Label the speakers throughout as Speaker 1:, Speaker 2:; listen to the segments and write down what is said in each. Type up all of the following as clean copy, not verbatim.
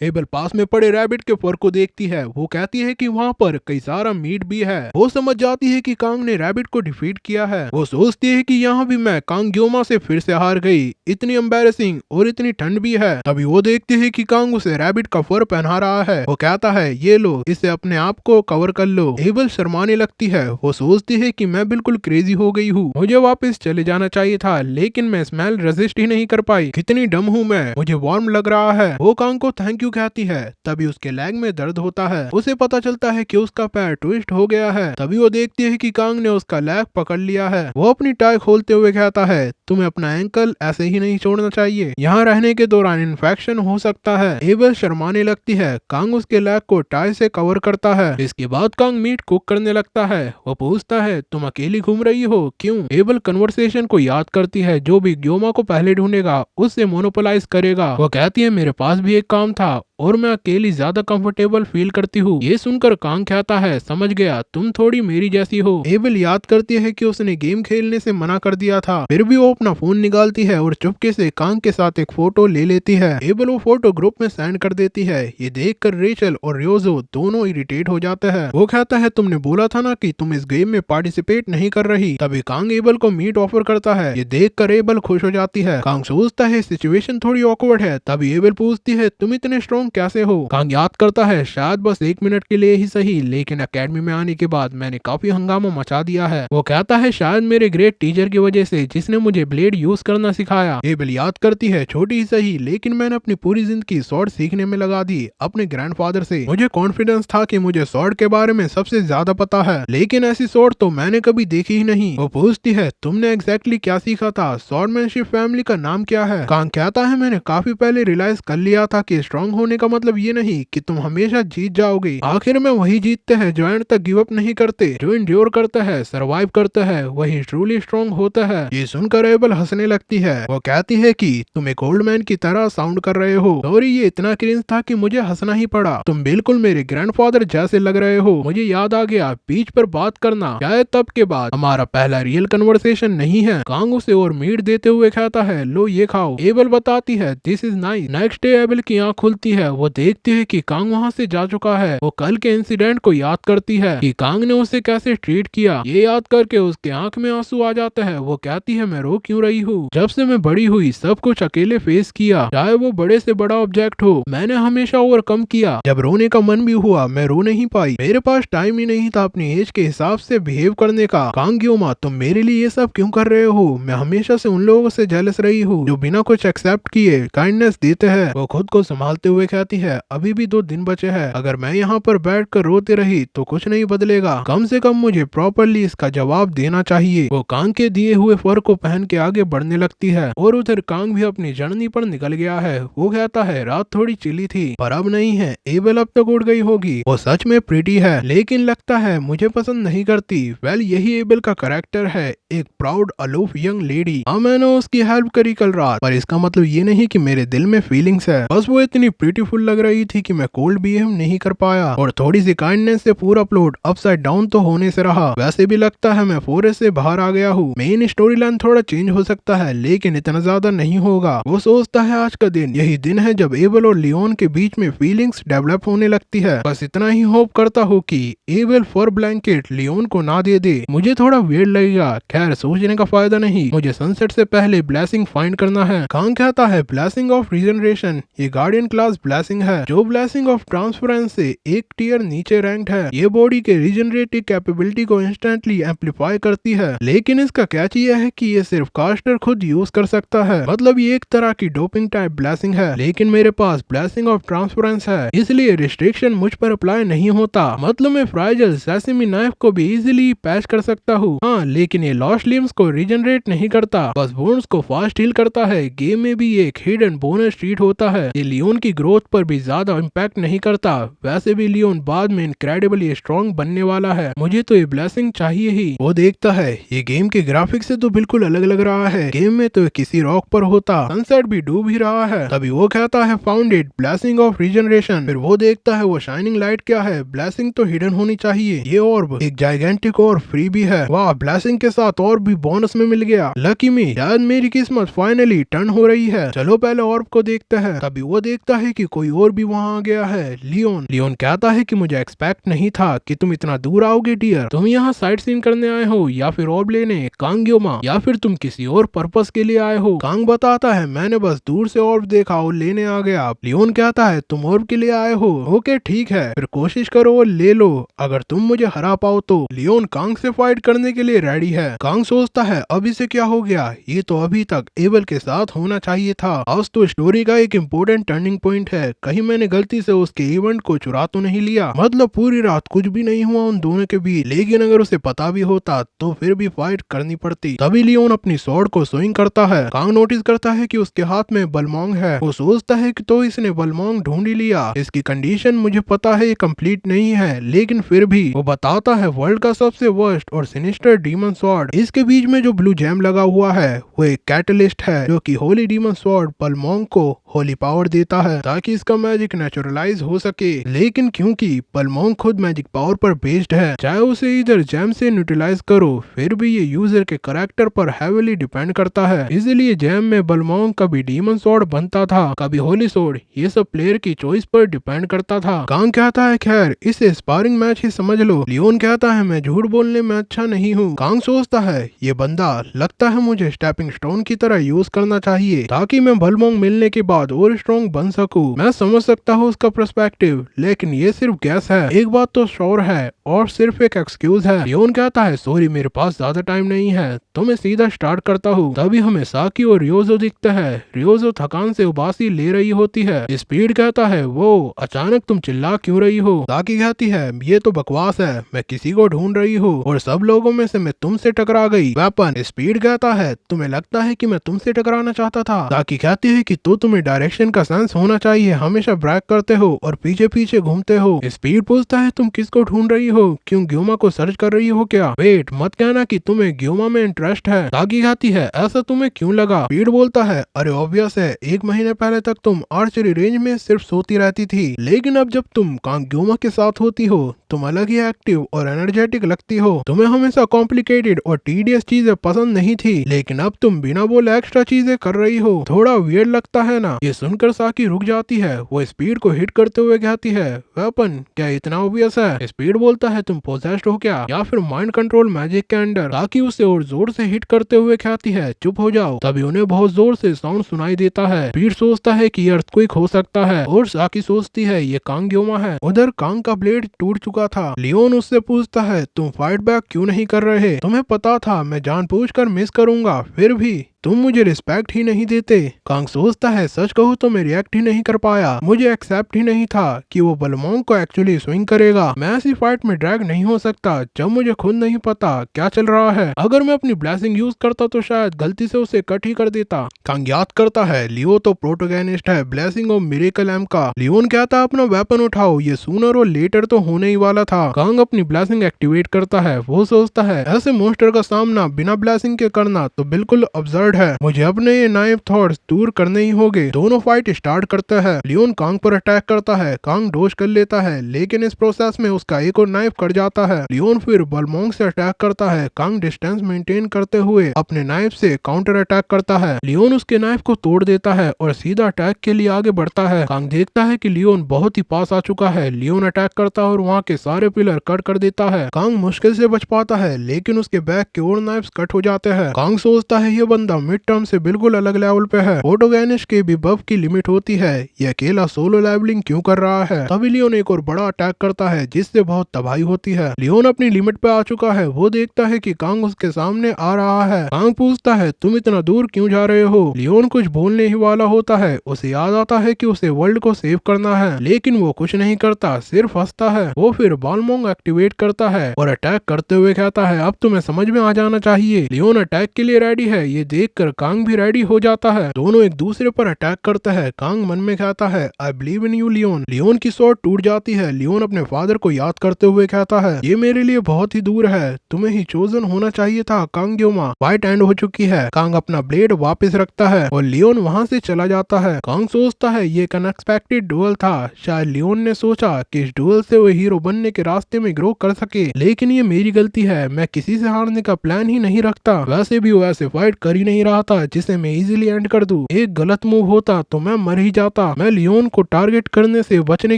Speaker 1: Able पास में पड़े rabbit के फर को देखती है। वो कहती है कि वहाँ पर कई सारा मीट भी है। वो समझ जाती है कि कांग ने रैबिट को डिफीट किया है। वो सोचती है कि यहाँ भी मैं कांग ग्योमा से फिर से हार गई। इतनी एम्बैरेसिंग और इतनी ठंड भी है। तभी वो देखती है कि कांग उसे रैबिट का फर पहना रहा है। वो कहता है ये लो, इससे अपने आप को कवर कर लो। एबल शर्माने लगती है। वो सोचती है कि मैं बिल्कुल क्रेजी हो गई हूँ, मुझे वापस चले जाना चाहिए था, लेकिन मैं स्मेल रेजिस्ट ही नहीं कर पाई। कितनी डम हूँ मैं, मुझे वार्म लग रहा है। वो कांग को थैंक यू कहती है। तभी उसके लेग में दर्द होता है। उसे पता चलता है कि उसका पैर ट्विस्ट हो गया है। तभी वो देखती है कि कांग ने उसका लेग पकड़ लिया है। वो अपनी टाई खोलते हुए कहता है तुम्हें अपना एंकल ऐसे ही नहीं छोड़ना चाहिए, यहाँ रहने के दौरान इन्फेक्शन हो सकता है। एबल शर्माने लगती है। कांग उसके लेग को टाई से कवर करता है। इसके बाद कांग मीट कुक करने लगता है। वो पूछता है तुम अकेली घूम रही हो क्यों? एबल कन्वर्सेशन को याद करती है जो भी ग्योमा को पहले ढूंढेगा उससे मोनोपोलाइज करेगा। वो कहती है मेरे पास भी एक काम था और मैं अकेली ज्यादा कंफर्टेबल फील करती हूँ। ये सुनकर कांग कहता है समझ गया, तुम थोड़ी मेरी जैसी हो। एबल याद करती है कि उसने गेम खेलने से मना कर दिया था। फिर भी वो अपना फोन निकालती है और चुपके से कांग के साथ एक फोटो ले लेती है। एबल वो फोटो ग्रुप में सेंड कर देती है। ये देखकर रेचल और रियोजो दोनों इरिटेट हो जाते हैं। वो कहता है तुमने बोला था ना कि तुम इस गेम में पार्टिसिपेट नहीं कर रही। तभी कांग एबल को मीट ऑफर करता है। ये देखकर एबल खुश हो जाती है। कांग सोचता है सिचुएशन थोड़ी ऑकवर्ड है। तभी एबल पूछती है तुम इतने स्ट्रॉन्ग कैसे हो? कांग याद करता है शायद बस 1 मिनट के लिए ही सही, लेकिन एकेडमी में आने के बाद मैंने काफी हंगामा मचा दिया है। वो कहता है शायद मेरे ग्रेट टीचर की वजह से, जिसने मुझे ब्लेड यूज करना सिखाया। एबल याद करती है छोटी ही सही, लेकिन मैंने अपनी पूरी जिंदगी स्वॉर्ड सीखने में लगा दी अपने ग्रैंडफादर से। मुझे कॉन्फिडेंस था कि मुझे स्वॉर्ड के बारे में सबसे ज्यादा पता है, लेकिन ऐसी स्वॉर्ड तो मैंने कभी देखी ही नहीं। वो पूछती है तुमने एग्जैक्टली क्या सीखा था? स्वॉर्डमैनशिप फैमिली का नाम क्या है? कांग कहता है मैंने काफी पहले रियलाइज कर लिया था कि स्ट्रांग होने का मतलब ये नहीं कि तुम हमेशा जीत जाओगे। आखिर में वही जीतते हैं जो एंड तक गिव अप नहीं करते, जो इंड्योर करता है, सर्वाइव करता है, वही ट्रूली स्ट्रांग होता है। ये सुनकर एबल हंसने लगती है। वो कहती है कि तुम एक ओल्ड मैन की तरह साउंड कर रहे हो। सॉरी, ये इतना क्रिंज था कि मुझे हंसना ही पड़ा। तुम बिल्कुल मेरे ग्रैंडफादर जैसे लग रहे हो। मुझे याद आ गया बीच पर बात करना, शायद तब के बाद हमारा पहला रियल कन्वर्सेशन नहीं है। कांग उसे और मीट देते हुए कहता है लो ये खाओ। एबल बताती है this is nice. Next day able की आंख खुलती है। वो देखती है कि कांग वहाँ से जा चुका है। वो कल के इंसिडेंट को याद करती है कि कांग ने उसे कैसे ट्रीट किया। ये याद करके उसके आंख में आंसू आ जाते हैं। वो कहती है मैं रो क्यों रही हूँ? जब से मैं बड़ी हुई सब कुछ अकेले फेस किया, चाहे वो बड़े से बड़ा ऑब्जेक्ट हो, मैंने हमेशा ओवरकम किया। जब रोने का मन भी हुआ मैं रो नहीं पाई। मेरे पास टाइम ही नहीं था अपनी एज के हिसाब से बिहेव करने का। कांग ग्योमा तुम मेरे लिए ये सब क्यों कर रहे हो? मैं हमेशा से उन लोगों से जेलस रही हूँ जो बिना कुछ एक्सेप्ट किए काइंडनेस देते हैं। वो खुद को संभालते हुए कहती है अभी भी 2 दिन बचे हैं। अगर मैं यहाँ पर बैठ कर रोते रही तो कुछ नहीं बदलेगा। कम से कम मुझे प्रॉपरली इसका जवाब देना चाहिए। वो कांग के दिए हुए फर को पहन के आगे बढ़ने लगती है और उधर कांग भी अपनी जर्नी पर निकल गया है। वो कहता है रात थोड़ी चिली थी पर अब नहीं है। एबल अब तक उड़ गई होगी। वो सच में प्रिटी है, लेकिन लगता है मुझे पसंद नहीं करती। वेल यही एबल का कैरेक्टर है, एक प्राउड अलूफ यंग लेडी। हाँ मैंने उसकी हेल्प करी कल रात, पर इसका मतलब ये नहीं कि मेरे दिल में फीलिंग्स है। बस वो इतनी ब्यूटीफुल लग रही थी कि मैं कोल्ड बिहेव नहीं कर पाया और थोड़ी सी काइंडनेस से पूरा प्लॉट अपसाइड डाउन तो होने से रहा। वैसे भी लगता है मैं फॉरेस्ट से बाहर आ गया हूँ। मेन स्टोरी लाइन थोड़ा चेंज हो सकता है लेकिन इतना ज्यादा नहीं होगा। वो सोचता है आज का दिन यही दिन है जब एबल और लियोन के बीच में फीलिंग्स डेवलप होने लगती है। बस इतना ही होप करता हूँ कि एबल फॉर ब्लैंकेट लियोन को ना दे दे। मुझे थोड़ा वियर्ड लगेगा, खैर सोचने का फायदा नहीं। मुझे सनसेट से पहले ब्लेसिंग फाइंड करना है। कांग कहता है ब्लेसिंग ऑफ रीजनरेशन ये गार्डियन क्लास ब्लेसिंग है जो ब्लेसिंग ऑफ ट्रांसफरेंस से एक टियर नीचे रैंक्ड है। ये बॉडी के रीजनरेटिव कैपेबिलिटी को इंस्टेंटली एम्पलीफाई करती है, लेकिन इसका कैच ये है कि ये सिर्फ कास्टर खुद यूज कर सकता है। मतलब ये एक तरह की डोपिंग टाइप ब्लेसिंग है, लेकिन मेरे पास ब्लेसिंग ऑफ ट्रांसफरेंस है इसलिए रिस्ट्रिक्शन मुझ पर अप्लाई नहीं होता। मतलब मैं फ्राइजल सेसमी नाइफ को भी इजीली पैच कर सकता हूँ। हाँ लेकिन ये लॉस्ट लिम्स को रीजनरेट नहीं करता, बस बोन्स को फास्ट हील करता है। गेम में भी एक हिडन बोनस ट्रीट होता है। ये लियोन की ग्रोथ पर भी ज्यादा इम्पैक्ट नहीं करता। वैसे भी लियोन बाद में इनक्रेडिबली स्ट्रॉन्ग बनने वाला है। मुझे तो ये ब्लेसिंग चाहिए ही। वो देखता है ये गेम के ग्राफिक्स से तो बिल्कुल अलग लग रहा है। गेम में तो किसी रॉक पर होता, सनसेट भी डूब ही रहा है। तभी वो कहता है found it blessing of regeneration. फिर वो देखता है वो शाइनिंग लाइट क्या है। ब्लेसिंग तो हिडन होनी चाहिए। ये ऑर्ब एक जाइगेंटिक और फ्री भी है। वाह, ब्लेसिंग के साथ और भी बोनस में मिल गया। लकी मी, शायद मेरी किस्मत फाइनली टर्न हो रही है। चलो पहले ऑर्ब को देखते हैं। तभी वो देखता है कि कोई और भी वहाँ आ गया है। लियोन कहता है कि मुझे एक्सपेक्ट नहीं था कि तुम इतना दूर आओगे डियर। तुम यहाँ साइट सीन करने आए हो या फिर ऑर्ब लेने कांग योमा, या फिर तुम किसी और पर्पस के लिए आए हो। कांग बताता है मैंने बस दूर से ऑर्ब देखा और लेने आ गया। लियोन कहता है तुम ऑर्ब के लिए आए हो, ओके ठीक है, फिर कोशिश करो और ले लो, अगर तुम मुझे हरा पाओ तो। लियोन कांग से फाइट करने के लिए रेडी है। कांग सोचता है अब इसे क्या हो गया, ये तो अभी तक एबल के साथ होना चाहिए था। आज तो स्टोरी का एक इम्पोर्टेंट टर्निंग पॉइंट है, कहीं मैंने गलती से उसके इवेंट को चुरा तो नहीं लिया। मतलब पूरी रात कुछ भी नहीं हुआ उन दोनों के बीच, लेकिन अगर उसे पता भी होता तो फिर भी फाइट करनी पड़ती। तभी लियोन अपनी स्वॉर्ड को स्विंग करता है। कांग नोटिस करता है कि उसके हाथ में बलमोंग है। वो सोचता है कि तो इसने बलमोंग ढूंढ ही लिया, इसकी कंडीशन मुझे पता है ये कंप्लीट नहीं है, लेकिन फिर भी वो बताता है वर्ल्ड का सबसे वर्स्ट और सिनिस्टर डीमन स्वॉर्ड। इसके बीच में जो ब्लू जेम लगा हुआ है वो एक कैटलिस्ट है जो कि होली डीमन स्वॉर्ड बलमोंग को होली पावर देता है ताकि इसका मैजिक नेचुरलाइज हो सके। लेकिन क्योंकि बलमोंग खुद मैजिक पावर पर बेस्ड है, चाहे उसे इधर जेम से न्यूट्रलाइज करो, फिर भी ये यूजर के करैक्टर पर हेविली डिपेंड करता है। इसलिए जेम में बलमोंग कभी डीमन स्वॉर्ड बनता था, कभी होली स्वॉर्ड, ये सब प्लेयर की चॉइस पर डिपेंड करता था। कांग कहता है खैर इसे स्पारिंग मैच ही समझ लो। लियोन कहता है मैं झूठ बोलने में अच्छा नहीं हूँ। कांग सोचता है ये बंदा लगता है मुझे स्टेपिंग स्टोन की तरह यूज करना चाहिए ताकि मैं बलमोंग मिलने के बाद और स्ट्रॉन्ग बन सकूं। मैं समझ सकता हूँ उसका पर्सपेक्टिव, लेकिन ये सिर्फ गैस है। एक बात तो श्योर है और सिर्फ एक एक्सक्यूज है। लियोन कहता है सॉरी मेरे पास ज्यादा टाइम नहीं है, तो मैं सीधा स्टार्ट करता हूँ। तभी हमें साकी और रियोजो दिखता है। रियोजो थकान से उबासी ले रही होती है। स्पीड कहता है वो अचानक तुम चिल्ला क्यों रही हो। साकी कहती है ये तो बकवास है, मैं किसी को ढूंढ रही हूँ और सब लोगों में से मैं तुमसे टकरा गई। वेपन। स्पीड कहता है तुम्हें लगता है कि मैं तुमसे टकराना चाहता था। साकी कहती है कि तो तुम्हें डायरेक्शन का सेंस होना चाहिए, हमेशा ब्रैक करते हो और पीछे पीछे घूमते हो। स्पीड पूछता है तुम किसको ढूंढ रही हो, क्यों ग्योमा को सर्च कर रही हो क्या। वेट, मत कहना कि तुम्हें ग्योमा में इंटरेस्ट है। साकी कहती है ऐसा तुम्हें क्यों लगा। स्पीड बोलता है अरे ऑब्वियस है, 1 महीने पहले तक तुम आर्चरी रेंज में सिर्फ सोती रहती थी, लेकिन अब जब तुम कांग ग्योमा के साथ होती हो तुम अलग ही एक्टिव और एनर्जेटिक लगती हो। तुम्हें हमेशा कॉम्प्लिकेटेड और टीडियस चीजें पसंद नहीं थी, लेकिन अब तुम बिना बोले एक्स्ट्रा चीजें कर रही हो। थोड़ा वियर्ड लगता है ना। ये सुनकर साकी रुक जाती है। वो स्पीड को हिट करते हुए कहती है वेपन क्या इतना ऑब्वियस है। स्पीड बोलता है तुम पोजेस्ड हो क्या, या फिर माइंड कंट्रोल मैजिक के अंडर। साकी उसे और जोर से हिट करते हुए कहती है चुप हो जाओ। तभी उन्हें बहुत जोर से साउंड सुनाई देता है। स्पीड सोचता है कि अर्थक्वेक हो सकता है और साकी सोचती है ये कांग ग्योमा है। उधर कांग का ब्लेड टूट चुका था। लियोन उससे पूछता है तुम फाइट बैक क्यों नहीं कर रहे, तुम्हें पता था मैं जानबूझकर मिस करूंगा, फिर भी तुम मुझे रिस्पेक्ट ही नहीं देते। कांग सोचता है सच कहूँ तो मैं रिएक्ट ही नहीं कर पाया, मुझे एक्सेप्ट ही नहीं था कि वो बलमोंग को एक्चुअली स्विंग करेगा। मैं ऐसी फाइट में ड्रैग नहीं हो सकता जब मुझे खुद नहीं पता क्या चल रहा है। अगर मैं अपनी ब्लेसिंग यूज करता तो शायद गलती से उसे कट ही कर देता। कांग याद करता है लियो तो प्रोटोगेनिस्ट है ब्लेसिंग ऑफ मिरेकल एम का। लियोन कहता है अपना वेपन उठाओ, ये सूनर और लेटर तो होने ही वाला था। कांग अपनी ब्लेसिंग एक्टिवेट करता है। वो सोचता है ऐसे मोस्टर का सामना बिना ब्लेसिंग के करना तो बिल्कुल अब्सर्ड है, मुझे अपने ये नाइफ थॉट्स दूर करने ही होंगे। दोनों फाइट स्टार्ट करते हैं। लियोन कांग पर अटैक करता है। कांग डोज कर लेता है, लेकिन इस प्रोसेस में उसका एक और नाइफ कट जाता है। लियोन फिर बलमोंग से अटैक करता है। कांग डिस्टेंस मेंटेन करते हुए अपने नाइफ से काउंटर अटैक करता है। लियोन उसके नाइफ को तोड़ देता है और सीधा अटैक के लिए आगे बढ़ता है। कांग देखता है कि लियोन बहुत ही पास आ चुका है। लियोन अटैक करता है और वहाँ के सारे पिलर कट कर देता है। कांग मुश्किल से बच पाता है, लेकिन उसके बैक के और नाइफ्स कट हो जाते हैं। कांग सोचता है ये बंदा मिड टर्म से बिल्कुल अलग लेवल पे है। प्रोटोगेनिस्ट के भी बफ की लिमिट होती है, ये अकेला सोलो लेवलिंग क्यों कर रहा है। तभी लियोन एक और बड़ा अटैक करता है जिससे बहुत तबाही होती है। लियोन अपनी लिमिट पे आ चुका है। वो देखता है कि कांग उसके सामने आ रहा है। कांग पूछता है तुम इतना दूर क्यों जा रहे हो। लियोन कुछ बोलने ही वाला होता है। उसे याद आता है कि उसे वर्ल्ड को सेव करना है, लेकिन वो कुछ नहीं करता, सिर्फ हंसता है। वो फिर बलमोंग एक्टिवेट करता है और अटैक करते हुए कहता है अब तुम्हें समझ में आ जाना चाहिए। लियोन अटैक के लिए रेडी है। ये देखकर कांग भी रेडी हो जाता है। दोनों एक दूसरे पर अटैक करते हैं। कांग मन में कहता है I believe in you Leon. Leon की स्वॉर्ड टूट जाती है। लियोन अपने फादर को याद करते हुए कहता है ये मेरे लिए बहुत ही दूर है, तुम्हें ही चोजन होना चाहिए था कांग ग्योमा। फाइट एंड हो चुकी है। कांग अपना ब्लेड वापस रखता है और लियोन वहाँ से चला जाता है। कांग सोचता है ये एक अनएक्सपेक्टेड डुएल था। शायद लियोन ने सोचा कि इस डुएल से वो हीरो बनने के रास्ते में ग्रो कर सके, लेकिन ये मेरी गलती है। मैं किसी से हारने का प्लान ही नहीं रखता। वैसे भी वो ऐसे फाइट कर ही नहीं नहीं रहा था जिसे मैं इजीली एंड कर दूं। एक गलत मूव होता तो मैं मर ही जाता। मैं लियोन को टारगेट करने से बचने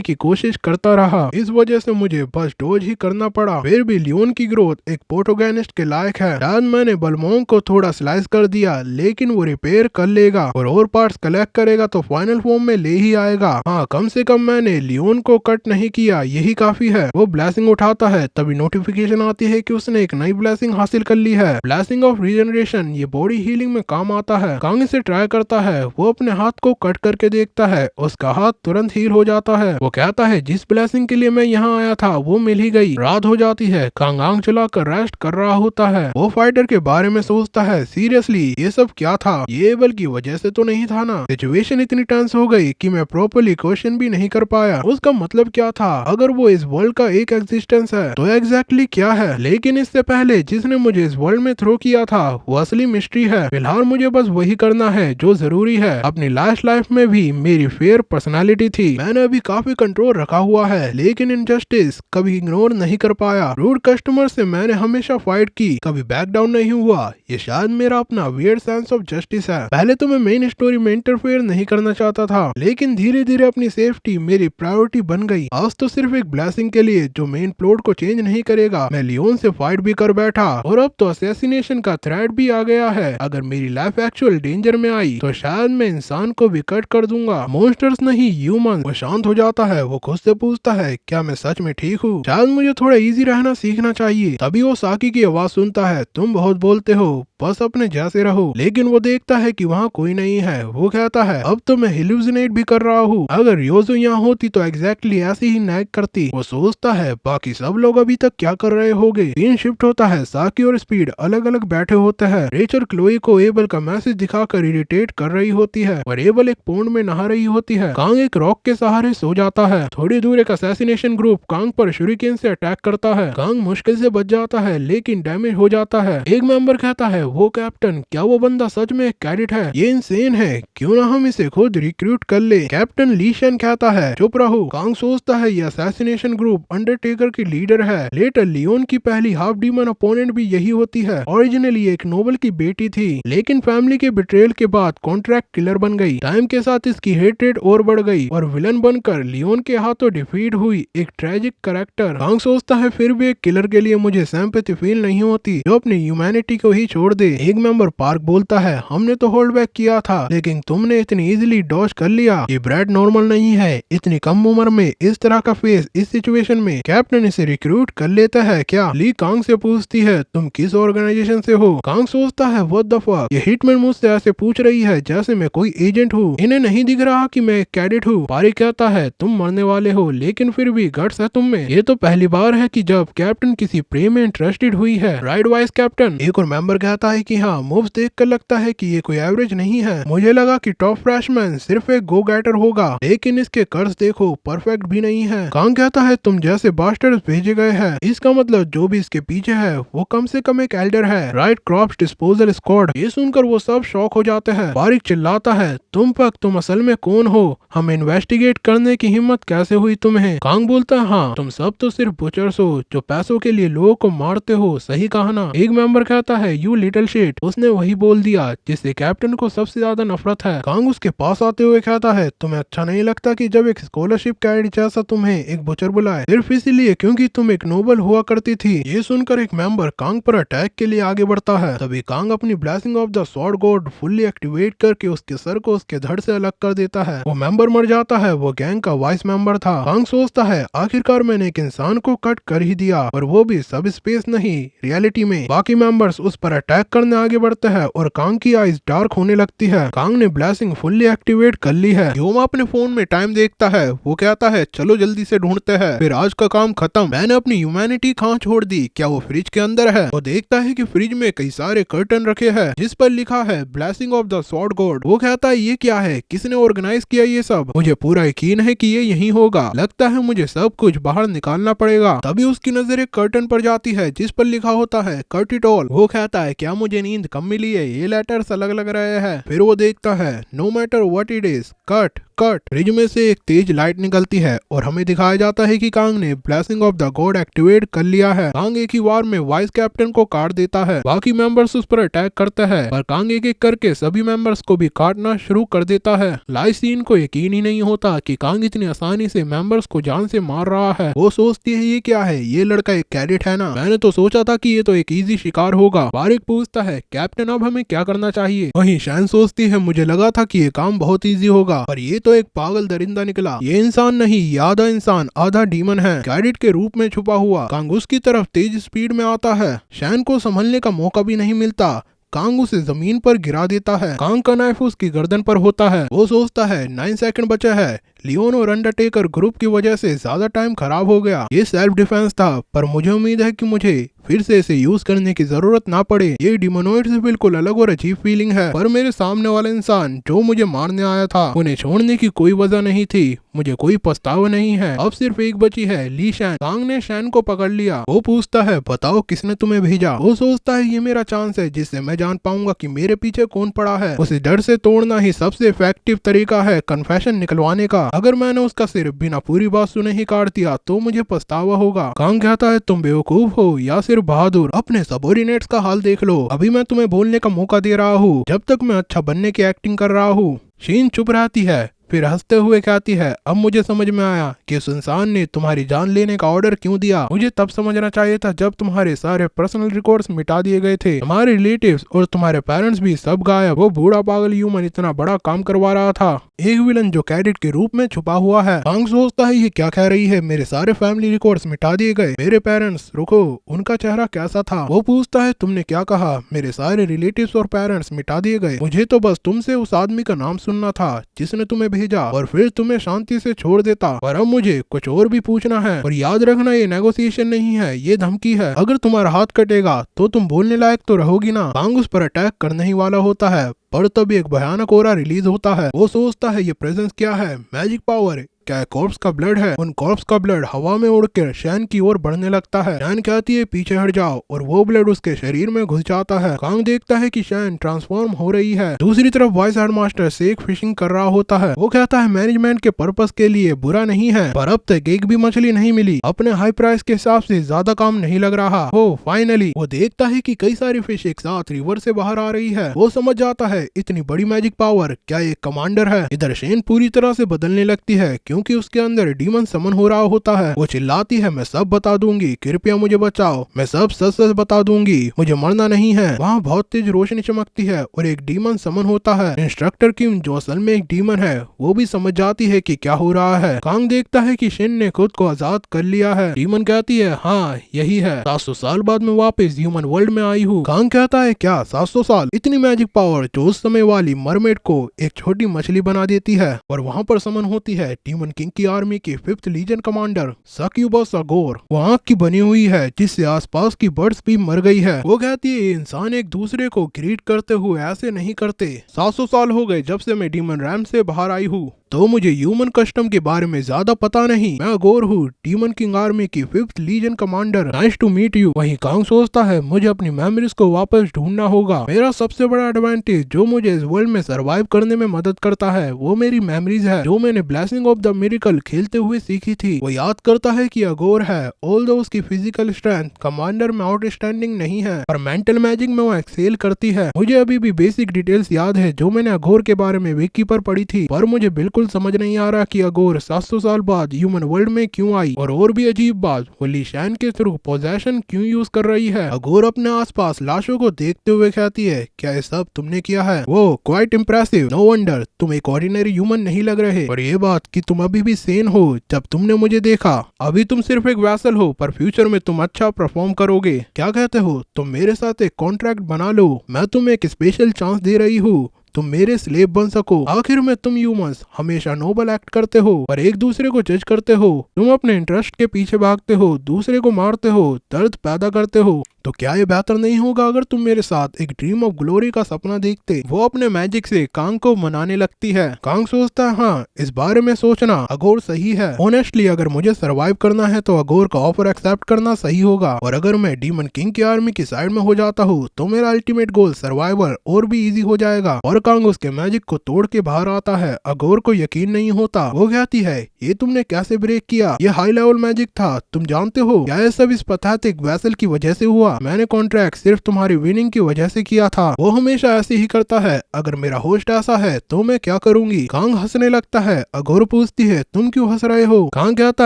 Speaker 1: की कोशिश करता रहा, इस वजह से मुझे बस डोज ही करना पड़ा। फिर भी लियोन की ग्रोथ एक प्रोटोगेनिस्ट के लायक है। शायद मैंने बलमोंग को थोड़ा स्लाइस कर दिया, लेकिन वो रिपेयर कर लेगा और पार्ट्स कलेक्ट करेगा तो फाइनल फॉर्म में ले ही आएगा। हाँ, कम से कम मैंने लियोन को कट नहीं किया, यही काफी है। वो ब्लेसिंग उठाता है, तभी नोटिफिकेशन आती है कि उसने एक नई ब्लेसिंग हासिल कर ली है, ब्लेसिंग ऑफ रीजनरेशन। ये बॉडी हीलिंग में काम आता है। कांग इसे ट्राई करता है। वो अपने हाथ को कट करके देखता है, उसका हाथ तुरंत हील हो जाता है। वो कहता है जिस ब्लेसिंग के लिए मैं यहाँ आया था वो मिल ही गई। रात हो जाती है। कांग आंख चलाकर रेस्ट कर रहा होता है। वो फाइटर के बारे में सोचता है, सीरियसली ये सब क्या था? ये एबल की वजह से तो नहीं था ना? सिचुएशन इतनी टेंस हो गई कि मैं प्रॉपर्ली क्वेश्चन भी नहीं कर पाया। उसका मतलब क्या था? अगर वो इस वर्ल्ड का एक एग्जिस्टेंस है तो एग्जैक्टली क्या है? लेकिन इससे पहले जिसने मुझे इस वर्ल्ड में थ्रो किया था वो असली मिस्ट्री है। फिलहाल मुझे बस वही करना है जो जरूरी है। अपनी लास्ट लाइफ में भी मेरी फेयर पर्सनालिटी थी। मैंने अभी काफी कंट्रोल रखा हुआ है, लेकिन इनजस्टिस कभी इग्नोर नहीं कर पाया। रूड कस्टमर से मैंने हमेशा फाइट की, कभी बैक डाउन नहीं हुआ। ये शायद मेरा अपना वियर्ड सेंस ऑफ जस्टिस है। पहले तो मैं मेन स्टोरी में इंटरफेयर नहीं करना चाहता था, लेकिन धीरे धीरे अपनी सेफ्टी मेरी प्रायोरिटी बन गई। आज तो सिर्फ एक ब्लेसिंग के लिए जो मेन प्लॉट को चेंज नहीं करेगा, मैं लियोन से फाइट भी कर बैठा और अब तो असैसिनेशन का थ्रेट भी आ गया है। अगर मेरी लाइफ एक्चुअल डेंजर में आई तो शायद मैं इंसान को भी कट कर दूंगा, मॉन्स्टर्स नहीं ह्यूमन। वो शांत हो जाता है। वो खुद से पूछता है क्या मैं सच में ठीक हूँ? शायद मुझे थोड़ा इजी रहना सीखना चाहिए। तभी वो साकी की आवाज सुनता है, तुम बहुत बोलते हो, बस अपने जैसे रहो। लेकिन वो देखता है कि वहाँ कोई नहीं है। वो कहता है अब तो मैं हेलुसिनेट भी कर रहा हूँ। अगर योजो यहाँ होती तो एग्जैक्टली ऐसे ही नैग करती। वो सोचता है बाकी सब लोग अभी तक क्या कर रहे होंगे। सीन शिफ्ट होता है। साकी और स्पीड अलग अलग बैठे होते हैं। रेचल क्लोई को एबल का मैसेज दिखाकर इरिटेट कर रही होती है और एबल एक पॉन्ड में नहा रही होती है। कांग एक रॉक के सहारे सो जाता है। थोड़ी दूर एक असैसिनेशन ग्रुप कांग पर शुरिकेन से अटैक करता है। कांग मुश्किल से बच जाता है, लेकिन डैमेज हो जाता है। एक मेंबर कहता है वो कैप्टन, क्या वो बंदा सच में एक कैडेट है? ये इंसेन है, क्यों ना हम इसे खुद रिक्रूट कर ले। कैप्टन ली शेन कहता है चुप रहो। कांग सोचता है ये असैसिनेशन ग्रुप अंडरटेकर की लीडर है। लेटर लियोन की पहली हाफ डीमन अपोनेंट भी यही होती है। ओरिजिनली एक नोबल की बेटी थी, लेकिन फैमिली के बिट्रेयल के बाद कॉन्ट्रैक्ट किलर बन गई। टाइम के साथ इसकी हेट्रेड और बढ़ गई और विलन बनकर लियोन के हाथों डिफीट हुई। एक ट्रेजिक कैरेक्टर। कांग सोचता है फिर भी एक किलर के लिए मुझे सिंपैथी फील नहीं होती जो अपनी ह्यूमैनिटी को ही छोड़ दे। एक मेंबर पार्क बोलता है हमने तो होल्ड बैक किया था, लेकिन तुमने इतनी इजीली डॉज कर लिया। ये ब्रैड नॉर्मल नहीं है, इतनी कम उम्र में इस तरह का फेस इस सिचुएशन में। कैप्टन इसे रिक्रूट कर लेता है क्या? ली कांग से पूछती है तुम किस ऑर्गेनाइजेशन से हो? कांग सोचता है व्हाट द फक, ये हिटमैन मुझसे ऐसे पूछ रही है जैसे मैं कोई एजेंट हूँ। इन्हें नहीं दिख रहा कि मैं एक कैडेट हूँ। पारी कहता है तुम मरने वाले हो, लेकिन फिर भी गट्स है तुम में। ये तो पहली बार है कि जब कैप्टन किसी प्रे में इंटरेस्टेड हुई है। Right vice captain. एक और मेंबर कहता है कि हाँ, मूव्स देखकर लगता है कि ये कोई एवरेज नहीं है। मुझे लगा कि टॉप फ्रेशमैन सिर्फ एक गो गेटर होगा, लेकिन इसके कर्ज देखो परफेक्ट भी नहीं है। कांग कहता है तुम जैसे बास्टर्ड्स भेजे गए हैं, इसका मतलब जो भी इसके पीछे है वो कम से कम एक एल्डर है। Right crops disposal squad. ये सुनकर वो सब शॉक हो जाते हैं। बारिक चिल्लाता है तुम असल में कौन हो? हमें इन्वेस्टिगेट करने की हिम्मत कैसे हुई तुम्हें? कांग बोलता है हाँ, तुम सब तो सिर्फ बुचर्स हो जो पैसों के लिए लोगों को मारते हो। सही कहा ना? एक मेंबर कहता है यू लिटिल शिट। उसने वही बोल दिया जिससे कैप्टन को सबसे ज्यादा नफरत है। कांग उसके पास आते हुए कहता है तुम्हें अच्छा नहीं लगता कि जब एक स्कॉलरशिप कैडेट जैसा तुम्हें एक बुचर बुलाए सिर्फ इसीलिए क्योंकि तुम एक नोबल हुआ करती थी? ये सुनकर एक मेंबर कांग पर अटैक के लिए आगे बढ़ता है। तभी कांग अपनी blessing of the sword God fully activate करके उसके सर को उसके धड़ से अलग कर देता है। वो मेंबर मर जाता है। वो गैंग का वाइस मेंबर था। कांग सोचता है आखिरकार मैंने एक इंसान को कट कर ही दिया, और वो भी सब स्पेस नहीं रियलिटी में। बाकी मेंबर्स उस पर अटैक करने आगे बढ़ते हैं और कांग की आइज डार्क होने लगती है। कांग ने ब्लेसिंग फुल्ली एक्टिवेट कर ली है। योमा अपने फोन में टाइम देखता है। वो कहता है चलो जल्दी से ढूंढते हैं, फिर आज का काम खत्म। मैंने अपनी ह्यूमैनिटी कहाँ छोड़ दी? क्या वो फ्रिज के अंदर है? वो देखता है कि फ्रिज में कई सारे कर्टन रखे हैं जिस पर लिखा है blessing of the sword God. वो कहता है ये क्या है? किसने ऑर्गेनाइज किया ये सब? मुझे पूरा यकीन है कि ये यही होगा। लगता है मुझे सब कुछ बाहर निकालना पड़ेगा। तभी उसकी नजर एक कर्टन पर जाती है जिस पर लिखा होता है कर्ट इट ऑल। वो कहता है क्या मुझे नींद कम मिली है, ये लेटर्स अलग लग रहे हैं। फिर वो देखता है no matter what it is, cut cut. Fridge में से एक तेज लाइट निकलती है और हमें दिखाया जाता है कि कांग ने blessing of the God activate कर लिया है। कांग एक ही वार में वाइस कैप्टन को काट देता है, बाकी मेंबर्स उस पर अटैक करते हैं, पर कांग एक एक करके सभी मेंबर्स को भी काटना शुरू कर देता है। लाइसीन को यकीन ही नहीं होता कि कांग इतनी आसानी से मेंबर्स को जान से मार रहा है। वो सोचती है ये क्या है, ये लड़का एक कैडेट है ना, मैंने तो सोचा था कि ये तो एक इजी शिकार होगा। बारिक पूछता है कैप्टन अब हमें क्या करना चाहिए। वहीं शैन सोचती है मुझे लगा था कि ये काम बहुत इजी होगा, पर ये तो एक पागल दरिंदा निकला। ये इंसान नहीं, ये आधा इंसान आधा डीमन है, कैडेट के रूप में छुपा हुआ। कांग उसकी तरफ तेज स्पीड में आता है, शैन को संभलने का मौका भी नहीं मिलता। कांग उसे जमीन पर गिरा देता है। कांग का नाइफ उसकी गर्दन पर होता है। वो सोचता है 9 सेकंड बचा है। लियोन और अंडरटेकर ग्रुप की वजह से ज्यादा टाइम खराब हो गया। ये सेल्फ डिफेंस था, पर मुझे उम्मीद है कि मुझे फिर से इसे यूज करने की जरूरत ना पड़े। ये डिमोनॉइड से बिल्कुल अलग और अजीब फीलिंग है, पर मेरे सामने वाला इंसान जो मुझे मारने आया था उन्हें छोड़ने की कोई वजह नहीं थी। मुझे कोई पछतावा नहीं है। अब सिर्फ एक बची है, ली शैन। कांग ने शैन को पकड़ लिया। वो पूछता है बताओ किसने तुम्हें भेजा। वो सोचता है ये मेरा चांस है जिससे मैं जान पाऊंगा कि मेरे पीछे कौन पड़ा है। उसे डर से तोड़ना ही सबसे इफेक्टिव तरीका है कन्फेशन निकलवाने का। अगर मैंने उसका सिर्फ बिना पूरी बात सुने ही काट दिया तो मुझे पछतावा होगा। कांग कहता है तुम बेवकूफ हो या सिर्फ बहादुर, अपने सबोर्डिनेट्स का हाल देख लो। अभी मैं तुम्हें बोलने का मौका दे रहा हूँ जब तक मैं अच्छा बनने की एक्टिंग कर रहा हूँ। शीन चुप रहती है, फिर हंसते हुए कहती है अब मुझे समझ में आया कि उस इंसान ने तुम्हारी जान लेने का ऑर्डर क्यों दिया। मुझे तब समझना चाहिए था जब तुम्हारे सारे पर्सनल रिकॉर्ड्स मिटा दिए गए थे। तुम्हारे रिलेटिव्स और तुम्हारे पेरेंट्स भी सब गायब। वो बूढ़ा पागल ह्यूमन इतना बड़ा काम करवा रहा था, एक विलन जो कैडेट के रूप में छुपा हुआ है। कांग सोचता है ये क्या कह रही है, मेरे सारे फैमिली रिकॉर्ड्स मिटा दिए गए। मेरे पेरेंट्स, रुको, उनका चेहरा कैसा था। वो पूछता है तुमने क्या कहा, मेरे सारे रिलेटिव्स और पेरेंट्स मिटा दिए गए। मुझे तो बस तुमसे उस आदमी का नाम सुनना था जिसने तुम्हें भेजा और फिर तुम्हें शांति से छोड़ देता, पर अब मुझे कुछ और भी पूछना है। और याद रखना ये नेगोशिएशन नहीं है, ये धमकी है। अगर तुम्हारा हाथ कटेगा तो तुम बोलने लायक तो रहोगी ना। कांग उस पर अटैक करने ही वाला होता है, पर तब एक भयानक ओरा रिलीज होता है। वो सोचता है ये प्रेजेंस क्या है, मैजिक पावर, क्या कॉर्प्स का ब्लड है। उन कॉर्प्स का ब्लड हवा में उड़कर शैन की ओर बढ़ने लगता है। शैन कहती है पीछे हट जाओ और वो ब्लड उसके शरीर में घुस जाता है। कांग देखता है कि शैन ट्रांसफॉर्म हो रही है। दूसरी तरफ वाइस हेडमास्टर सेक फिशिंग कर रहा होता है। वो कहता है मैनेजमेंट के पर्पस के लिए बुरा नहीं है, पर अब तक एक भी मछली नहीं मिली। अपने हाई प्राइस के हिसाब से ज्यादा काम नहीं लग रहा हो। फाइनली वो देखता है कि कई सारी फिश एक साथ रिवर से बाहर आ रही है। वो समझ जाता है इतनी बड़ी मैजिक पावर, क्या एक कमांडर है। इधर शेन पूरी तरह से बदलने लगती है क्योंकि उसके अंदर डीमन समन हो रहा होता है। वो चिल्लाती है मैं सब बता दूंगी, कृपया मुझे बचाओ, मैं सब सच सच बता दूंगी, मुझे मरना नहीं है। वहाँ बहुत तेज रोशनी चमकती है और एक डीमन समन होता है। इंस्ट्रक्टर किम जो असल में एक डीमन है वो भी समझ जाती है कि क्या हो रहा है। कांग देखता है कि शिन ने खुद को आजाद कर लिया है। डीमन कहती है हाँ यही है, 700 साल बाद मैं वापस ह्यूमन वर्ल्ड में आई हूँ। कांग कहता है क्या 700 साल, इतनी मैजिक पावर जो उस समय वाली मरमेड को एक छोटी मछली बना देती है। और वहाँ पर समन होती है डीमन किंग की आर्मी की 5th लीजन कमांडर सक्यूबस अगोर। वो आंख की बनी हुई है जिससे आसपास की बर्ड्स भी मर गई है। वो कहती है इंसान एक दूसरे को ग्रीट करते हुए ऐसे नहीं करते। 700 साल हो गए जब से मैं डीमन रैम से बाहर आई हूँ, तो मुझे ह्यूमन कस्टम के बारे में ज्यादा पता नहीं। मैं अगोर हूँ, डीमन किंग आर्मी की 5th legion commander. Nice to meet you. वहीं कांग सोचता है मुझे अपनी मेमोरीज को वापस ढूंढना होगा। मेरा सबसे बड़ा एडवांटेज जो मुझे इस वर्ल्ड में सरवाइव करने में मदद करता है वो मेरी मेमोरीज है जो मैंने ब्लेसिंग ऑफ द मिरेकल खेलते हुए सीखी थी। वो याद करता है कि अगोर है, ऑल्दो उसकी फिजिकल स्ट्रेंथ कमांडर में आउटस्टैंडिंग नहीं है, पर मेंटल मैजिक में वो एक्सेल करती है। मुझे अभी भी बेसिक डिटेल्स याद है जो मैंने अगोर के बारे में विकी पर पढ़ी थी, पर मुझे बिल्कुल समझ नहीं आ रहा कि अगोर 700 साल बाद ह्यूमन वर्ल्ड में क्यों आई। और भी अजीब बात, वो ली शैन के थ्रू पोजेशन क्यों यूज कर रही है। अगोर अपने आसपास लाशों को देखते हुए कहती है क्या ये सब तुमने किया है। वो क्वाइट इम्प्रेसिव, नो वंडर तुम एक ऑर्डिनरी ह्यूमन नहीं लग रहे। और ये बात कि तुम अभी भी सेन हो, जब तुमने मुझे देखा अभी तुम सिर्फ एक वैसल हो, पर फ्यूचर में तुम अच्छा परफॉर्म करोगे। क्या कहते हो, तुम मेरे साथ एक कॉन्ट्रैक्ट बना लो, मैं तुम्हें एक स्पेशल चांस दे रही हूँ, तुम मेरे स्लेव बन सको। आखिर में तुम ह्यूमंस हमेशा नोबल एक्ट करते हो पर एक दूसरे को जज करते हो। तुम अपने इंटरेस्ट के पीछे भागते हो, दूसरे को मारते हो, दर्द पैदा करते हो। तो क्या ये बेहतर नहीं होगा अगर तुम मेरे साथ एक ड्रीम ऑफ ग्लोरी का सपना देखते। वो अपने मैजिक से कांग को मनाने लगती है। कांग सोचता है हाँ, इस बारे में सोचना अगोर सही है। ऑनेस्टली अगर मुझे सरवाइव करना है तो अगोर का ऑफर एक्सेप्ट करना सही होगा, और अगर मैं डीमन किंग की आर्मी की साइड में हो जाता हूँ तो मेरा अल्टीमेट गोल सर्वाइवर और भी इजी हो जाएगा। और कांग उसके मैजिक को तोड़ के बाहर आता है। अगोर को यकीन नहीं होता। वो कहती है ये तुमने कैसे ब्रेक किया? ये हाई लेवल मैजिक था, तुम जानते हो क्या ये सब इस पैथेटिक वेसल की वजह से हुआ? मैंने कॉन्ट्रैक्ट सिर्फ तुम्हारी विनिंग की वजह से किया था। वो हमेशा ऐसे ही करता है। अगर मेरा होस्ट ऐसा है तो मैं क्या करूंगी? कांग हंसने लगता है। अगोर पूछती है तुम क्यों हंस रहे हो? कांग कहता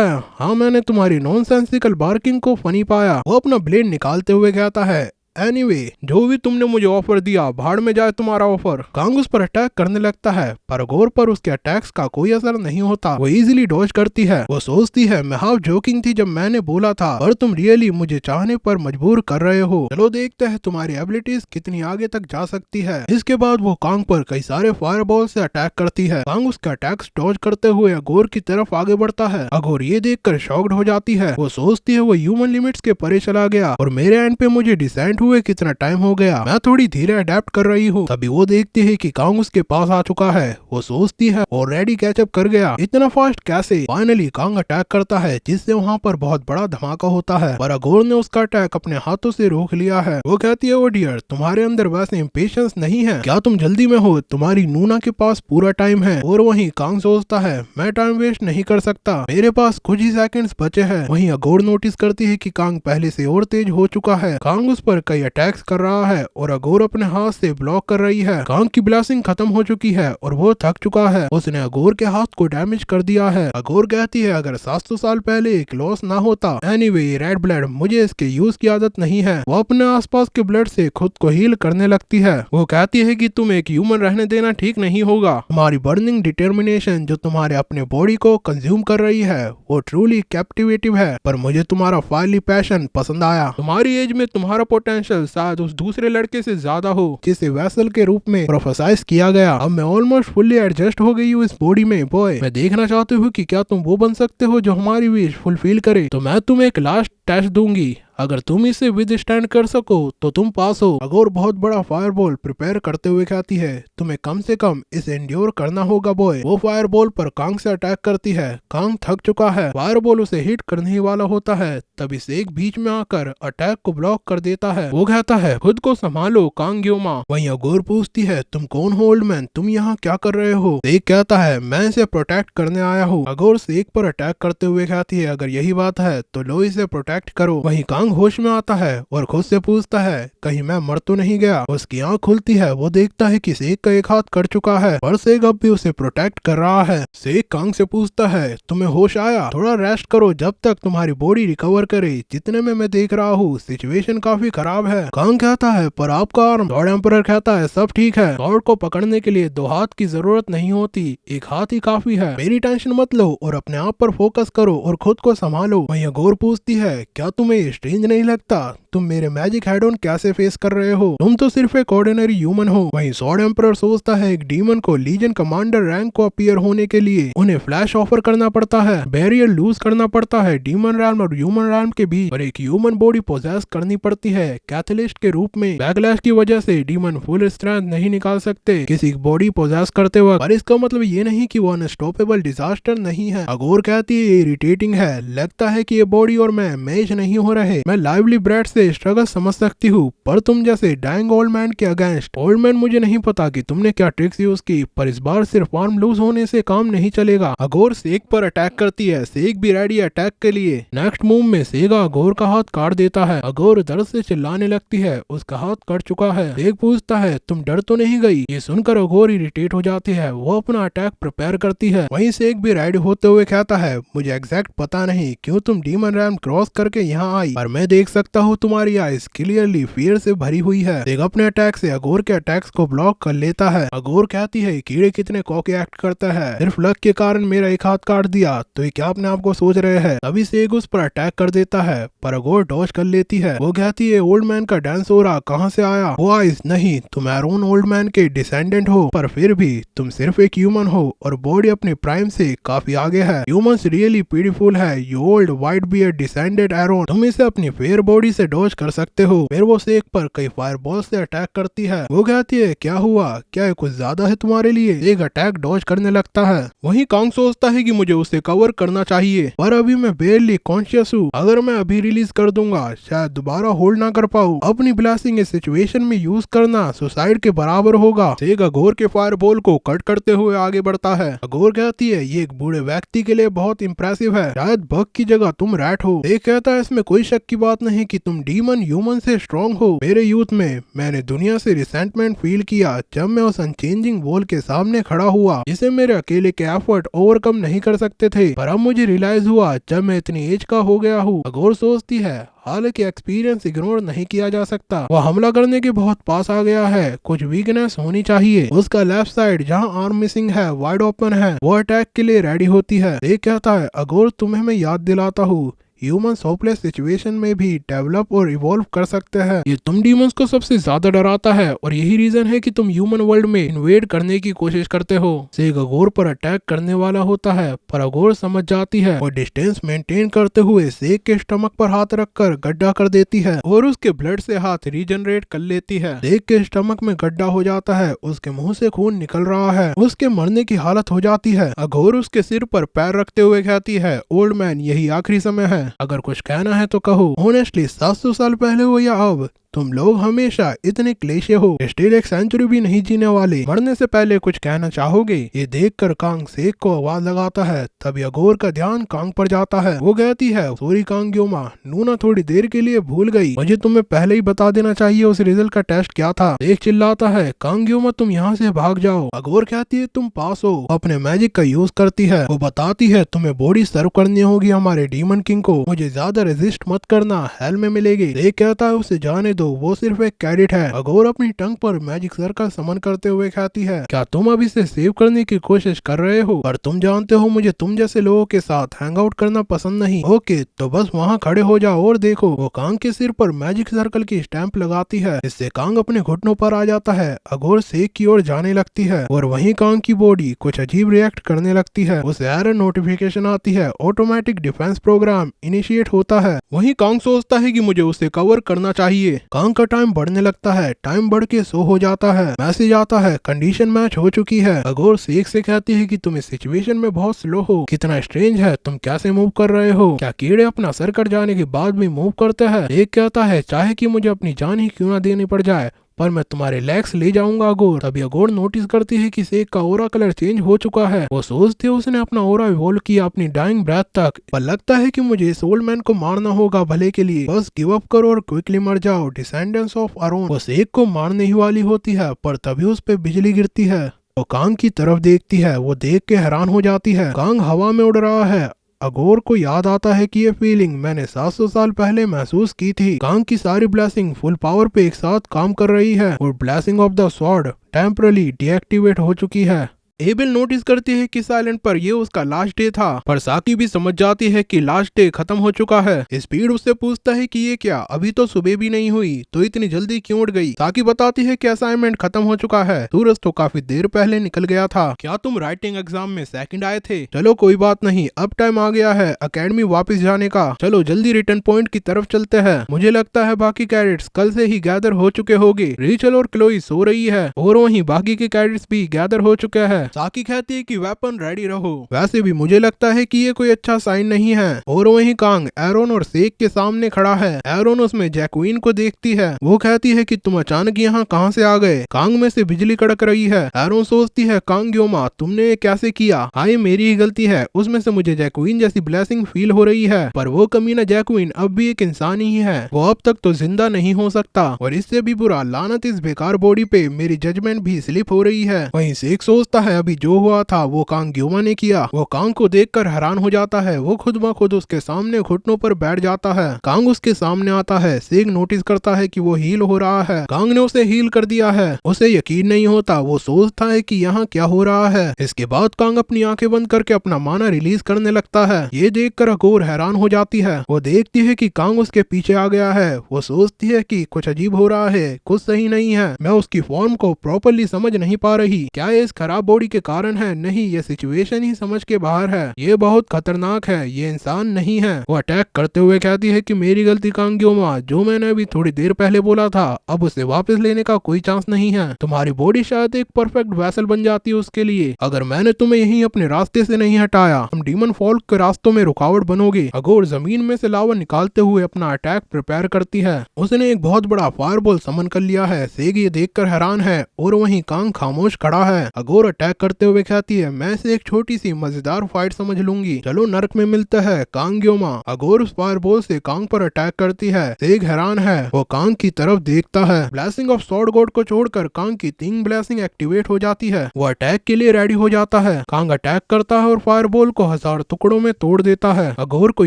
Speaker 1: है हाँ, मैंने तुम्हारी नॉनसेंसिकल बार्किंग को फनी पाया। वो अपना ब्लेड निकालते हुए कहता है एनीवे, जो भी तुमने मुझे ऑफर दिया भाड़ में जाए तुम्हारा ऑफर। कांग उस पर अटैक करने लगता है, पर अगोर पर उसके अटैक्स का कोई असर नहीं होता। वो इजीली डॉज करती है। वो सोचती है मैं हाफ जोकिंग थी जब मैंने बोला था, पर तुम रियली मुझे चाहने पर मजबूर कर रहे हो। चलो देखते हैं तुम्हारी एबिलिटीज कितनी आगे तक जा सकती है। इसके बाद वो कांग पर कई सारे फायरबॉल से अटैक करती है। कांग उसके अटैक्स डॉज करते हुए अगोर की तरफ आगे बढ़ता है। अगोर ये देखकर शॉक्ड हो जाती है। वो सोचती है वो ह्यूमन लिमिट्स के परे चला गया और मेरे एंड पे मुझे डिसेंट हुए कितना टाइम हो गया, मैं थोड़ी धीरे अडेप्ट कर रही हूँ। तभी वो देखती है कि कांग उसके पास आ चुका है। वो सोचती है ऑलरेडी कैचअप कर गया, इतना फास्ट कैसे? फाइनली कांग अटैक करता है जिससे वहाँ पर बहुत बड़ा धमाका होता है, पर अगोर ने उसका अटैक अपने हाथों से रोक लिया है। वो कहती है ओ डियर, तुम्हारे अंदर वैसे इम्पेशंस नहीं है क्या? तुम जल्दी में हो? तुम्हारी नूना के पास पूरा टाइम है। और वहीं कांग सोचता है मैं टाइम वेस्ट नहीं कर सकता, मेरे पास कुछ ही सेकंड्स बचे हैं। वहीं अगोर नोटिस करती है कि कांग पहले से और तेज हो चुका है। कांग उस पर कई अटैक्स कर रहा है और अगोर अपने हाथ से ब्लॉक कर रही है। कांग की ब्लास्टिंग खत्म हो चुकी है और वो थक चुका है। उसने अगोर के हाथ को डैमेज कर दिया है। अगोर कहती है अगर 700 साल पहले एक लॉस ना होता। एनीवे, रेड ब्लड, मुझे इसके यूज की आदत नहीं है। वो अपने आसपास के ब्लड से खुद को हील करने लगती है। वो कहती है कि तुम एक ह्यूमन रहने देना ठीक नहीं होगा। तुम्हारी बर्निंग डिटर्मिनेशन जो तुम्हारे अपने बॉडी को कंज्यूम कर रही है वो ट्रूली कैप्टिवेटिव है, पर मुझे तुम्हारा फायरली पैशन पसंद आया। तुम्हारी एज में तुम्हारा पोटेंशियल शायद उस दूसरे लड़के से ज्यादा हो जिसे वेसल के रूप में प्रोफेसाइज किया गया। अब मैं ऑलमोस्ट फुल्ली एडजस्ट हो गई हूँ इस बॉडी में। बॉय, मैं देखना चाहती हूँ कि क्या तुम वो बन सकते हो जो हमारी विश फुलफिल करे। तो मैं तुम्हें एक लास्ट टेस्ट दूंगी, अगर तुम इसे विद स्टैंड कर सको तो तुम पास हो। अगोर बहुत बड़ा फायरबॉल प्रिपेयर करते हुए कहती है तुम्हें कम से कम इसे एंड्योर करना होगा बॉय। वो फायरबॉल पर कांग से अटैक करती है। कांग थक चुका है। फायरबॉल उसे हिट करने ही वाला होता है, तभी से एक बीच में आकर अटैक को ब्लॉक कर देता है। वो कहता है खुद को संभालो कांग ग्योमा। वहीं अगोर पूछती है तुम कौन हो ओल्ड मैन, तुम यहाँ क्या कर रहे हो? सेक कहता है मैं इसे प्रोटेक्ट करने आया हूँ। अगोर सेक पर अटैक करते हुए कहती है अगर यही बात है तो लो इसे प्रोटेक्ट करो। वहीं कांग होश में आता है और खुद से पूछता है कहीं मैं मर तो नहीं गया। उसकी आंख खुलती है। वो देखता है कि सेक का एक हाथ कट चुका है और सेक अब भी उसे प्रोटेक्ट कर रहा है। सेक कांग से पूछता है तुम्हें होश आया? थोड़ा रेस्ट करो जब तक तुम्हारी बॉडी रिकवर करे। जितने में मैं देख रहा हूँ सिचुएशन काफी खराब है। कांग कहता है पर आपका आर्म? गॉड एम्परर कहता है सब ठीक है, गॉड को पकड़ने के लिए 2 हाथ की जरूरत नहीं होती, एक हाथ ही काफी है। मेरी टेंशन मत लो और अपने आप पर फोकस करो और खुद को संभालो। वहीं अगोर पूछती है क्या तुम्हें स्ट्रेंज नहीं लगता तुम मेरे मैजिक हेड ऑन कैसे फेस कर रहे हो? तुम तो सिर्फ एक ऑर्डिनरी ह्यूमन हो। वहीं सॉर्ड एम्परर सोचता है एक डीमन को लीजन कमांडर रैंक को अपीयर होने के लिए उन्हें फ्लैश ऑफर करना पड़ता है, बैरियर लूज करना पड़ता है डीमन रैल्म और ह्यूमन रैल्म के बीच, और एक ह्यूमन बॉडी पोजेस करनी पड़ती है कैथलिस्ट के रूप में। बैकलैश की वजह से डीमन फुल स्ट्रेंथ नहीं निकाल सकते किसी बॉडी पोजेस करते वक्त, पर इसका मतलब ये नहीं कि वो अनस्टॉपेबल डिजास्टर नहीं है। अगोर कहती है इरिटेटिंग है, लगता है कि ये बॉडी और मैं मैच नहीं हो रहे। मैं लाइवली ब्रेड से स्ट्रगल समझ सकती हूँ, पर तुम जैसे डाइंग ओल्ड मैन के अगेंस्ट। ओल्ड मैन मुझे नहीं पता कि तुमने क्या ट्रिक्स यूज की, पर इस बार सिर्फ आर्म लूज होने से काम नहीं चलेगा। अगोर सेक पर अटैक करती है। सेक भी रेडी अटैक के लिए। नेक्स्ट मूव में सेगा अगोर का हाथ काट देता है। अगोर दर्द से चिल्लाने लगती है, उसका हाथ कट चुका है। सेक पूछता है तुम डर तो नहीं गई? ये सुनकर अगोर इरिटेट हो जाती है। वो अपना अटैक प्रिपेयर करती है। वहीं सेक भी रेडी होते हुए कहता है मुझे एग्जैक्ट पता नहीं क्यों तुम डीमन रैम क्रॉस करके यहाँ आई, पर मैं देख सकता हूँ तुम्हारी आइज क्लियरली फियर से भरी हुई है। सेक अपने अटैक से अगोर के अटैक्स को ब्लॉक कर लेता है। अगोर कहती है कीड़े कितने कॉकी एक्ट करता है, सिर्फ लक के कारण मेरा एक हाथ काट दिया, तो ये क्या अपने आप को सोच रहे हैं? तभी सेक उस पर अटैक कर देता है, पर अगोर डॉज कर लेती है। वो कहती है ओल्ड मैन का डांस हो रहा कहाँ से आया? वो आइज नहीं, तुम एरोन ओल्ड मैन के डिसेंडेंट हो, पर फिर भी तुम सिर्फ एक ह्यूमन हो और बॉडी अपने प्राइम से काफी आगे है। ह्यूमंस रियली ब्यूटीफुल है। You old white beard descendant Aaron, तुम इसे अपनी फेयर बॉडी से डॉज कर सकते हो। फिर वो सेक पर कई फायरबॉल से अटैक करती है। वो कहती है क्या हुआ, क्या ये कुछ ज्यादा है तुम्हारे लिए। एक अटैक डॉज करने लगता है। वहीं कांग सोचता है कि मुझे उसे कवर करना चाहिए, पर अभी मैं बेयरली कॉन्शियस हूँ। अगर मैं अभी रिलीज कर दूंगा शायद दोबारा होल्ड ना कर पाऊँ। अपनी ब्लेसिंग इस सिचुएशन में यूज करना सुसाइड के बराबर होगा। सेग अघोर के फायरबॉल को कट करते हुए आगे बढ़ता है। अघोर कहती है ये एक बूढ़े व्यक्ति के लिए बहुत इंप्रेसिव है, शायद बग की जगह तुम रैट हो। सेग कहता है इसमें कोई शक की बात नहीं कि तुम डीमन ह्यूमन से स्ट्रॉन्ग हो। मेरे यूथ में मैंने दुनिया से रिसेंटमेंट फील किया जब मैं उस अनचेंजिंग वॉल के सामने खड़ा हुआ जिसे मेरे अकेले के एफर्ट ओवरकम नहीं कर सकते थे। पर अब मुझे रियलाइज हुआ जब मैं इतनी एज का हो गया हूँ। अघोर सोचती है हालांकि एक्सपीरियंस इग्नोर नहीं किया जा सकता। वो हमला करने के बहुत पास आ गया है, कुछ वीकनेस होनी चाहिए। उसका लेफ्ट साइड जहां आर्म मिसिंग है वाइड ओपन है। वो अटैक के लिए रेडी होती है। एक कहता है अघोर तुम्हें मैं याद दिलाता हूँ ह्यूमन होपलेस सिचुएशन में भी डेवलप और इवॉल्व कर सकते हैं। ये तुम डीमंस को सबसे ज्यादा डराता है और यही रीजन है कि तुम ह्यूमन वर्ल्ड में इन्वेड करने की कोशिश करते हो। सेग अघोर पर अटैक करने वाला होता है पर अघोर समझ जाती है और डिस्टेंस मेंटेन करते हुए सेग के स्टमक पर हाथ रखकर गड्ढा कर देती है और उसके ब्लड से हाथ रीजनरेट कर लेती है। सेग के स्टमक में गड्ढा हो जाता है, उसके मुंह से खून निकल रहा है, उसके मरने की हालत हो जाती है। अघोर उसके सिर पर पैर रखते हुए कहती है ओल्ड मैन यही आखिरी समय है, अगर कुछ कहना है तो कहो। ऑनेस्टली 700 साल पहले हो या अब, तुम लोग हमेशा इतने क्लेशे हो, स्टिल एक सेंचुरी भी नहीं जीने वाले। मरने से पहले कुछ कहना चाहोगे। ये देखकर कांग सेक को आवाज लगाता है। तभी अघोर का ध्यान कांग पर जाता है। वो कहती है सॉरी कांग ग्योमा, नूना थोड़ी देर के लिए भूल गई, मुझे तुम्हें पहले ही बता देना चाहिए उस रिजल्ट का टेस्ट क्या था। सेक चिल्लाता है कांग ग्योमा तुम यहाँ से भाग जाओ। अघोर कहती है तुम पास हो। अपने मैजिक का यूज करती है। वो बताती है तुम्हें बॉडी सर्व करनी होगी हमारे डीमन किंग को, मुझे ज्यादा रेजिस्ट मत करना, हेल में मिलेगी। सेक कहता है उसे जाने दो, वो सिर्फ एक कैडेट है। अघोर अपनी टंग पर मैजिक सर्कल समन करते हुए कहती है क्या तुम अब इसे सेव करने की कोशिश कर रहे हो, पर तुम जानते हो मुझे तुम जैसे लोगों के साथ हैंग आउट करना पसंद नहीं। ओके तो बस वहाँ खड़े हो जाओ और देखो। वो कांग के सिर पर मैजिक सर्कल की स्टैंप लगाती है, इससे कांग अपने घुटनों पर आ जाता है। अघोर सेक की ओर जाने लगती है और वहीं कांग की बॉडी कुछ अजीब रिएक्ट करने लगती है। उसे एरर नोटिफिकेशन आती है, ऑटोमेटिक डिफेंस प्रोग्राम इनिशिएट होता है। वहीं कांग सोचता है कि मुझे उसे कवर करना चाहिए। कांग का टाइम बढ़ने लगता है, टाइम बढ़ के 100 हो जाता है। मैसेज आता है कंडीशन मैच हो चुकी है। अघोर सेक से कहती है कि तुम इस सिचुएशन में बहुत स्लो हो, कितना स्ट्रेंज है, तुम कैसे मूव कर रहे हो, क्या कीड़े अपना सर कट जाने के बाद भी मूव करते हैं। सेक कहता है चाहे कि मुझे अपनी जान ही क्यों ना देनी पड़ जाए पर मैं तुम्हारे लेग्स ले जाऊंगा अघोर। तभी अघोर नोटिस करती है कि सेक का ओरा कलर चेंज हो चुका है। वो सोचती है उसने अपना ओरा इवॉल्व किया अपनी डाइंग ब्रेथ तक, पर लगता है कि मुझे इस ओल्ड मैन को मारना होगा भले के लिए, बस गिव अप करो और क्विकली मर जाओ, डिसेंडेंट्स ऑफ अरोन। वो सेक को मारने ही वाली होती है पर तभी उस पे बिजली गिरती है। वो कांग की तरफ देखती है, वो देख के हैरान हो जाती है। कांग हवा में उड़ रहा है। अघोर को याद आता है कि ये फीलिंग मैंने 700 साल पहले महसूस की थी। कांग की सारी ब्लेसिंग फुल पावर पे एक साथ काम कर रही है और blessing of the sword temporarily deactivate हो चुकी है। एबेल नोटिस करती है कि साइलेंट पर ये उसका लास्ट डे था, पर साकी भी समझ जाती है कि लास्ट डे खत्म हो चुका है। स्पीड उससे पूछता है कि ये क्या, अभी तो सुबह भी नहीं हुई, तो इतनी जल्दी क्यों उड़ गई। साकी बताती है कि असाइनमेंट खत्म हो चुका है, सूरज तो काफी देर पहले निकल गया था। क्या तुम राइटिंग एग्जाम में सेकंड आए थे? चलो कोई बात नहीं, अब टाइम आ गया है अकेडमी वापस जाने का, चलो जल्दी रिटर्न पॉइंट की तरफ चलते हैं। मुझे लगता है बाकी कैडेट्स कल से ही गैदर हो चुके होंगे। रेचल और क्लोई सो रही है और वहीं बाकी के कैडेट्स भी गैदर हो चुके हैं। साकी कहती है कि वेपन रेडी रहो। वैसे भी मुझे लगता है कि ये कोई अच्छा साइन नहीं है। और वहीं कांग एरोन और सेक के सामने खड़ा है। एरोन उसमें जैक्वीन को देखती है। वो कहती है कि तुम अचानक यहाँ कहाँ से आ गए। कांग में से बिजली कड़क रही है। एरोन सोचती है कांग ग्योमा तुमने ये कैसे किया। हाँ ये मेरी ही गलती है, उसमें से मुझे जैक्वीन जैसी ब्लेसिंग फील हो रही है, पर वो कमीना जैक्वीन अब भी एक इंसान ही है, वो अब तक तो जिंदा नहीं हो सकता। और इससे भी बुरा लानत इस बेकार बॉडी पे मेरी जजमेंट भी स्लिप हो रही है। वहीं सेक सोचता है अभी जो हुआ था वो कांग ग्योमा ने किया। वो कांग को देखकर हैरान हो जाता है। वो खुद ब खुद उसके सामने घुटनों पर बैठ जाता है। कांग उसके सामने आता है। सेक नोटिस करता है कि वो हील हो रहा है। कांग ने उसे हील कर दिया है। उसे यकीन नहीं होता। वो सोचता है कि यहाँ क्या हो रहा है। इसके बाद कांग अपनी आंखें बंद करके अपना माना रिलीज करने लगता है। ये देखकर अघोर हैरान हो जाती है। वो देखती है कि कांग उसके पीछे आ गया है। वो सोचती है कि कुछ अजीब हो रहा है, कुछ सही नहीं है। मैं उसकी फॉर्म को प्रॉपरली समझ नहीं पा रही। क्या ये इस खराब बॉडी बॉडी के कारण है, नहीं ये सिचुएशन ही समझ के बाहर है, ये बहुत खतरनाक है, ये इंसान नहीं है। वो अटैक करते हुए कहती है कि मेरी गलती कांग ग्योमा, जो मैंने अभी थोड़ी देर पहले बोला था अब उसे वापस लेने का कोई चांस नहीं है। तुम्हारी बॉडी शायद एक परफेक्ट वेसल बन जाती है उसके लिए, अगर मैंने तुम्हें यहीं अपने रास्ते से नहीं हटाया हम डीमन फॉल के रास्तों में रुकावट बनोगे। अगोर जमीन में से लावा निकालते हुए अपना अटैक प्रिपेयर करती है। उसने एक बहुत बड़ा फायरबॉल समन कर लिया है। सेग ये देखकर हैरान है और वहीं कांग खामोश खड़ा है। अगोर अटैक करते हुए कहती है मैं इसे एक छोटी सी मजेदार फाइट समझ लूंगी, चलो नर्क में मिलता है कांग ग्योमा। अगोर उस फायरबॉल से कांग पर अटैक करती है। सेग हैरान है, वो कांग की तरफ देखता है। ब्लेसिंग ऑफ सॉर्ड गॉड को छोड़कर कांग की 3 ब्लेसिंग एक्टिवेट हो जाती है। वो अटैक के लिए रेडी हो जाता है। कांग अटैक करता है और फायरबॉल को 1000 टुकड़ों में तोड़ देता है। अगोर को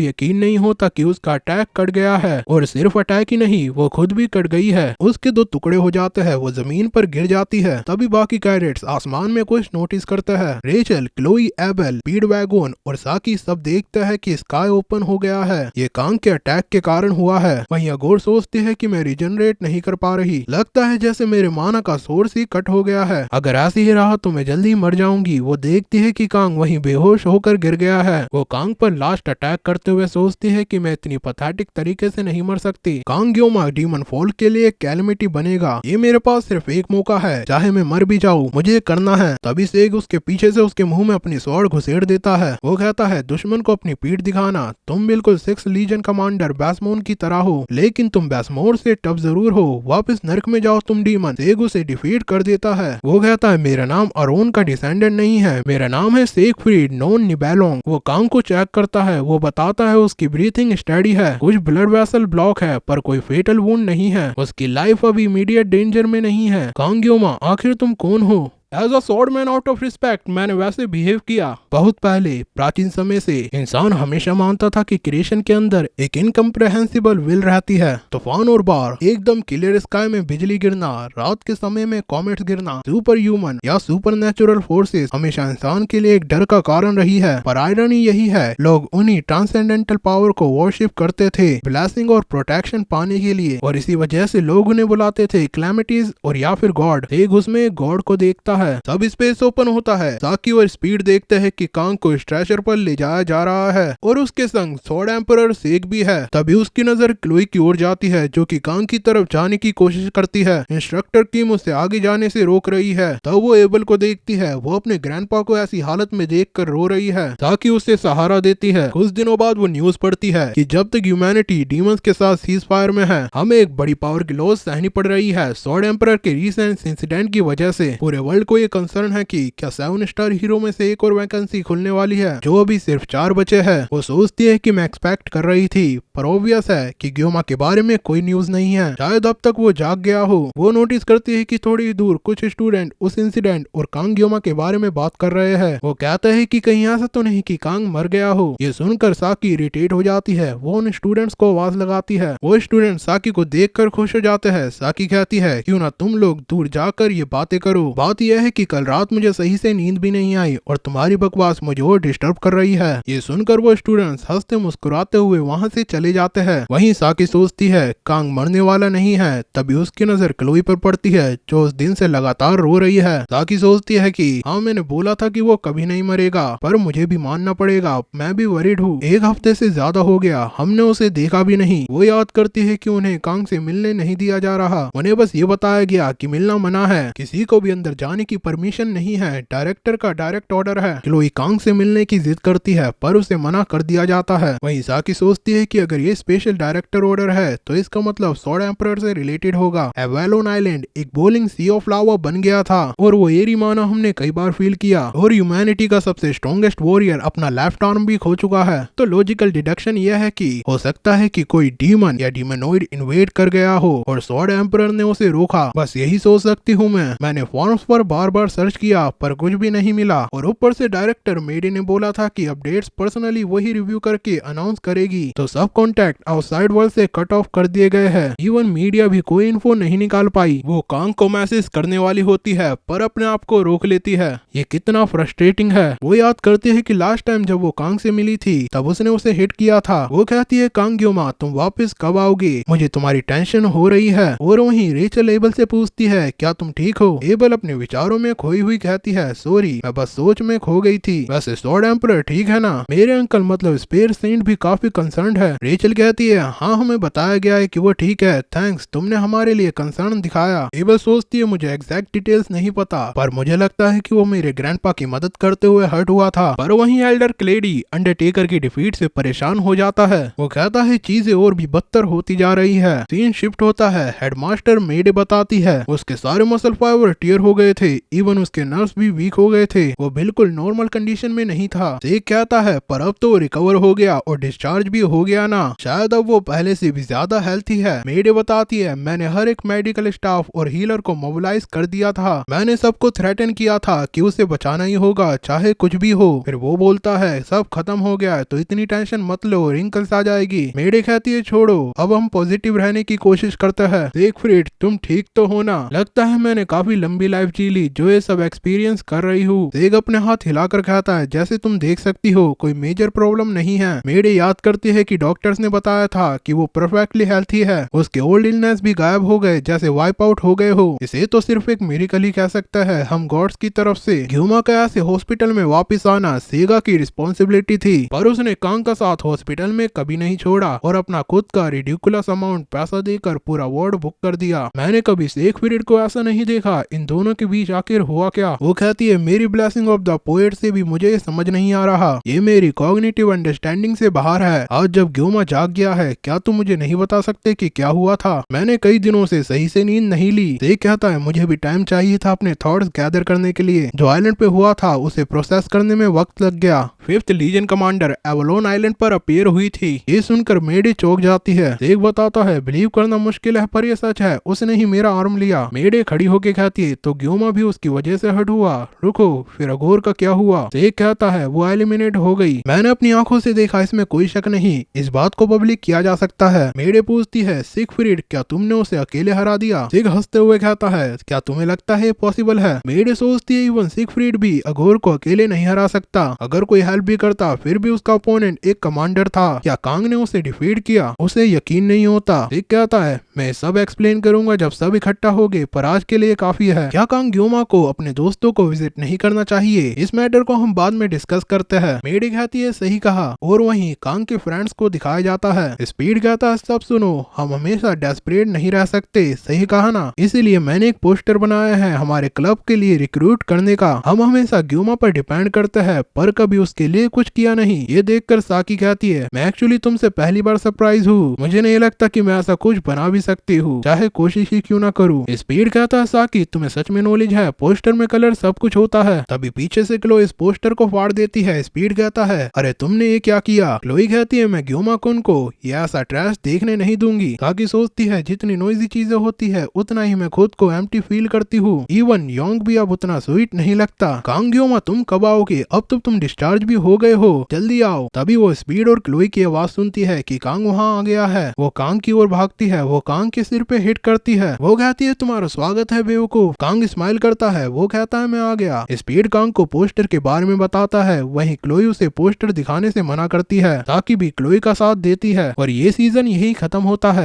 Speaker 1: यकीन नहीं होता कि उसका अटैक कट गया है और सिर्फ अटैक ही नहीं वो खुद भी कट गई है। उसके 2 टुकड़े हो जाते हैं, वो जमीन पर गिर जाती है। तभी बाकी कैडेट्स आसमान में कुछ नोटिस करते हैं। रेचल, क्लोई, एबेल, स्पीडवैगन और साकी सब देखते हैं कि स्काई ओपन हो गया है। ये कांग के अटैक के कारण हुआ है। वहीं अगोर सोचती है कि मैं रिजनरेट नहीं कर पा रही, लगता है जैसे मेरे माना का सोर्स ही कट हो गया है, अगर ऐसे ही रहा तो मैं जल्दी मर जाऊंगी। वो देखती है कि कांग वहीं बेहोश होकर गिर गया है। वो कांग पर लास्ट अटैक करते हुए सोचती है कि मैं इतनी पैथेटिक तरीके से नहीं मर सकती। कांग ग्योमा डीमन फॉल के लिए एक कैलमिटी बनेगा, ये मेरे पास सिर्फ एक मौका है, चाहे मैं मर भी जाऊं मुझे करना है। तभी सेग उसके पीछे से उसके मुंह में अपनी स्वॉर्ड घुसेड़ देता है। वो कहता है दुश्मन को अपनी पीठ दिखाना, तुम बिल्कुल 6 लीजन कमांडर बैसमोन की तरह हो, लेकिन तुम बैसमोर से टफ जरूर हो, वापस नर्क में जाओ तुम डीमन। सेग उसे डिफीट कर देता है। वो कहता है मेरा नाम अरोन का डिसेंडेंट नहीं है, मेरा नाम है सेगफ्रीड नॉन निबेलोंग। वो कांग को चेक करता है, वो बताता है उसकी ब्रीथिंग स्टडी है, कुछ ब्लड वेसल ब्लॉक है पर कोई फेटल वुंड नहीं है, उसकी लाइफ अभी इमीडिएट डेंजर में नहीं है। कांग ग्योमा आखिर तुम कौन हो? As a swordsman out of respect मैंने वैसे बिहेव किया। बहुत पहले प्राचीन समय से इंसान हमेशा मानता था कि क्रिएशन के अंदर एक इनकम्प्रेहेंसिबल विल रहती है। तूफान और बाढ़, एकदम क्लियर स्काई में बिजली गिरना, रात के समय में कॉमेट्स गिरना, सुपर ह्यूमन या सुपर नेचुरल फोर्सेस हमेशा इंसान के लिए एक डर का कारण रही है। पर आयरनी यही है, लोग उन्हीं ट्रांसेंडेंटल पावर को वर्शिप करते थे ब्लेसिंग और प्रोटेक्शन पाने के लिए, और इसी वजह से लोग उन्हें बुलाते थे क्लैमिटीज और या फिर गॉड। एक उसमें गॉड को देखता है। तब स्पेस ओपन होता है। साकी और स्पीड देखते हैं कि कांग को स्ट्रेचर पर ले जाया जा रहा है और उसके संग स्वॉर्ड एम्परर सेग भी है। तभी उसकी नजर क्लोई की ओर जाती है जो कि कांग की तरफ जाने की कोशिश करती है। इंस्ट्रक्टर कीम उसे आगे जाने से रोक रही है। तब वो एबल को देखती है, वो अपने ग्रैंडपा को ऐसी हालत में देखकर रो रही है। साकी उसे सहारा देती है। कुछ दिनों बाद वो न्यूज पढ़ती है कि जब तक ह्यूमैनिटी डीमंस के साथ सीज फायर में है, हमें एक बड़ी पावर की लॉस सहनी पड़ रही है। स्वॉर्ड एम्परर के रिसेंट इंसिडेंट की वजह से पूरे वर्ल्ड को ये कंसर्न है कि क्या 7 स्टार हीरो में से एक और वैकेंसी खुलने वाली है, जो अभी सिर्फ 4 बचे हैं। वो सोचती है कि मैं एक्सपेक्ट कर रही थी, पर ऑब्वियस है कि ग्योमा के बारे में कोई न्यूज नहीं है, शायद अब तक वो जाग गया हो। वो नोटिस करती है कि थोड़ी दूर कुछ स्टूडेंट उस इंसिडेंट और कांग ग्योमा के बारे में बात कर रहे हैं। वो कहता है कि कहीं ऐसा तो नहीं कि कांग मर गया हो। ये सुनकर साकी इरिटेट हो जाती है। वो उन स्टूडेंट्स को आवाज लगाती है। वो स्टूडेंट साकी को देखकर खुश हो जाते हैं। साकी कहती है क्यों ना तुम लोग दूर जाकर ये बातें करो। बात यह है कि कल रात मुझे सही से नींद भी नहीं आई और तुम्हारी बकवास मुझे और डिस्टर्ब कर रही है। ये सुनकर वो स्टूडेंट्स हंसते मुस्कुराते हुए वहाँ से चले जाते हैं। वहीं साकी सोचती है कांग मरने वाला नहीं है। तभी उसकी नजर क्लोई पर पड़ती है जो उस दिन से लगातार रो रही है। साकी सोचती है कि हाँ मैंने बोला था कि वो कभी नहीं मरेगा, पर मुझे भी मानना पड़ेगा, मैं भी वरीड हूँ। 1 हफ्ते से ज्यादा हो गया, हमने उसे देखा भी नहीं। वो याद करती है कि उन्हें कांग से मिलने नहीं दिया जा रहा, उन्हें बस ये बताया गया कि मिलना मना है, किसी को भी अंदर जाने की परमिशन नहीं है, डायरेक्टर का डायरेक्ट ऑर्डर है। क्लोई कांग से मिलने की जिद करती है पर उसे मना कर दिया जाता है। वहीं साकी सोचती है कि अगर ये स्पेशल डायरेक्टर ऑर्डर है तो इसका मतलब स्वॉर्ड एम्परर से रिलेटेड होगा। एवेलोन आइलैंड एक बोलिंग सी ऑफ लावा बन गया था और वो एरी माना हमने कई बार फील किया, और ह्यूमैनिटी का सबसे स्ट्रॉन्गेस्ट वॉरियर अपना लेफ्ट आर्म भी खो चुका है। तो लॉजिकल डिडक्शन यह है कि हो सकता है कि कोई डीमन या डीमनोइड इन्वेड कर गया हो और स्वॉर्ड एम्परर ने उसे रोका। बस यही सोच सकती हूँ मैंने फॉर्म्स पर बार बार सर्च किया पर कुछ भी नहीं मिला, और ऊपर से डायरेक्टर मेडी ने बोला था कि अपडेट्स पर्सनली वही रिव्यू करके अनाउंस करेगी। तो सब कॉन्टैक्ट आउटसाइड वर्ल्ड से कट ऑफ कर दिए गए हैं। इवन मीडिया भी कोई इन्फो नहीं निकाल पाई। वो कांग को मैसेज करने वाली होती है पर अपने आप को रोक लेती है। ये कितना फ्रस्ट्रेटिंग है। वो याद करती है कि लास्ट टाइम जब वो कांग से मिली थी तब उसने उसे हिट किया था। वो कहती है कांग ग्योमा तुम वापस कब आओगे, मुझे तुम्हारी टेंशन हो रही है। और वहीं रेचल एबल से पूछती है क्या तुम ठीक हो। एबल अपने विचार विचारों में खोई हुई कहती है, सॉरी मैं बस सोच में खो गई थी। वैसे स्वॉर्ड एम्परर ठीक है ना? मेरे अंकल मतलब स्पेयर सेंट भी काफी कंसर्न है। रेचल कहती है, हाँ हमें बताया गया है कि वो ठीक है, थैंक्स तुमने हमारे लिए कंसर्न दिखाया। एबल सोचती है, मुझे एग्जैक्ट डिटेल्स नहीं पता पर मुझे लगता है कि वो मेरे ग्रैंडपा की मदद करते हुए हर्ट हुआ था। पर वहीं एल्डर क्लेडी अंडरटेकर की डिफीट से परेशान हो जाता है। वो कहता है चीजें और भी बदतर होती जा रही है। सीन शिफ्ट होता है। हेडमास्टर मेडे बताती है उसके सारे मसल फाइबर टीयर हो गए थे, इवन उसके नर्व्स भी वीक हो गए थे, वो बिल्कुल नॉर्मल कंडीशन में नहीं था। सेक कहता है पर अब तो रिकवर हो गया और डिस्चार्ज भी हो गया ना, शायद अब वो पहले से भी ज्यादा हेल्थी है। मेडे बताती है, मैंने हर एक मेडिकल स्टाफ और हीलर को मोबिलाइज कर दिया था। मैंने सबको थ्रेटन किया था कि उसे बचाना ही होगा चाहे कुछ भी हो। फिर वो बोलता है सब खत्म हो गया तो इतनी टेंशन मत लो, रिंकल्स आ जाएगी। मेडे कहती है छोड़ो अब हम पॉजिटिव रहने की कोशिश करते हैं। सेगफ्रीड तुम ठीक तो हो ना? लगता है मैंने काफी लंबी लाइफ जी ली जो ये सब एक्सपीरियंस कर रही हूँ। सेग अपने हाथ हिलाकर कहता है, जैसे तुम देख सकती हो कोई मेजर प्रॉब्लम नहीं है। मेडे याद करती है कि डॉक्टर्स ने बताया था कि वो परफेक्टली हेल्थी है, उसके ओल्ड इलनेस भी गायब हो गए जैसे वाइप आउट हो गए हो। इसे तो सिर्फ एक मिरेकल ही कह सकता है हम गॉड्स की तरफ से। ग्यूमा का ऐसे हॉस्पिटल में वापस आना सेगा की रिस्पॉन्सिबिलिटी थी पर उसने कांग का साथ हॉस्पिटल में कभी नहीं छोड़ा और अपना खुद का रिडिकुलस अमाउंट पैसा देकर पूरा वार्ड बुक कर दिया। मैंने कभी सेगफ्रीड को ऐसा नहीं देखा, इन दोनों के बीच आखिर हुआ क्या? वो कहती है, मेरी ब्लेसिंग ऑफ द पोएट से भी मुझे ये समझ नहीं आ रहा, ये मेरी कॉग्निटिव अंडरस्टैंडिंग से बाहर है। आज जब ग्यूमा जाग गया है क्या तुम मुझे नहीं बता सकते कि क्या हुआ था? मैंने कई दिनों से सही से नींद नहीं ली। सेग कहता है, मुझे भी टाइम चाहिए था अपने थॉट्स गैदर करने के लिए। जो आइलैंड पे हुआ था उसे प्रोसेस करने में वक्त लग गया। 5th legion commander Avalon island पर अपीयर हुई थी। ये सुनकर मेडे चौंक जाती है। सेग बताता है, बिलीव करना मुश्किल है पर ये सच है, उसने ही मेरा आर्म लिया। मेडे खड़ी होके कहती है, तो ग्यूमा भी उसकी वजह से हर्ट हुआ? रुको, फिर अघोर का क्या हुआ? सेग कहता है, वो एलिमिनेट हो गई, मैंने अपनी आंखों से देखा, इसमें कोई शक नहीं, इस बात को पब्लिक किया जा सकता है। मेडे पूछती है, सिगफ्रीड क्या तुमने उसे अकेले हरा दिया? सेग हंसते हुए कहता है, क्या तुम्हें लगता है पॉसिबल है? मेडे सोचती है इवन सिगफ्रीड भी अघोर को अकेले नहीं हरा सकता, अगर कोई हेल्प भी करता फिर भी उसका ओपोनेंट एक कमांडर था। क्या कांग ने उसे डिफीट किया? उसे यकीन नहीं होता। सेग कहता है, मैं सब एक्सप्लेन करूंगा जब सब इकट्ठा हो गए, पर आज के लिए काफी है। क्या कांग ग्यूमा को अपने दोस्तों को विजिट नहीं करना चाहिए? इस मैटर को हम बाद में डिस्कस करते हैं। मेडी कहती है, सही कहा। और वहीं कांग के फ्रेंड्स को दिखाया जाता है। स्पीड कहता है, सब सुनो, हम हमेशा डेस्परेट नहीं रह सकते, सही कहा ना? इसीलिए मैंने एक पोस्टर बनाया है हमारे क्लब के लिए रिक्रूट करने का। हम हमेशा ग्यूमा पर डिपेंड करते हैं पर कभी उसके लिए कुछ किया नहीं। ये देखकर साकी कहती है, मैं एक्चुअली तुमसे पहली बार सरप्राइज हूँ, मुझे नहीं लगता कि मैं ऐसा कुछ बना भी सकती हूँ, चाहे कोशिश ही क्यों ना करूँ। स्पीड कहता है, साकी तुम्हें सच में नॉलेज है, पोस्टर में कलर सब कुछ होता है। तभी पीछे से क्लो इस पोस्टर को फाड़ देती है। स्पीड कहता है, अरे तुमने ये क्या किया? क्लोई कहती है, मैं ग्यूमा कुन को ये ऐसा ट्रैश देखने नहीं दूंगी। साकी सोचती है, जितनी नॉइजी चीजें होती है उतना ही मैं खुद को एम्प्टी फील करती हूँ। इवन योंग भी अब उतना स्वीट नहीं लगता। कांग ग्यूमा तुम कब आओगे? अब तो तुम डिस्चार्ज भी हो गए हो, जल्दी आओ। तभी वो स्पीड और क्लोई की आवाज सुनती है कि कांग वहाँ आ गया है। वो कांग की ओर भागती है, वो कांग के सिर पे हिट करती है। वो कहती है, तुम्हारा स्वागत है बेवकूफ। कांग स्माइल करता है, वो कहता है, मैं आ गया। स्पीड कांग को पोस्टर के बारे में बताता है, वहीं क्लोई उसे पोस्टर दिखाने से मना करती है। ताकि भी क्लोई का साथ देती है और ये सीजन यही खत्म होता है।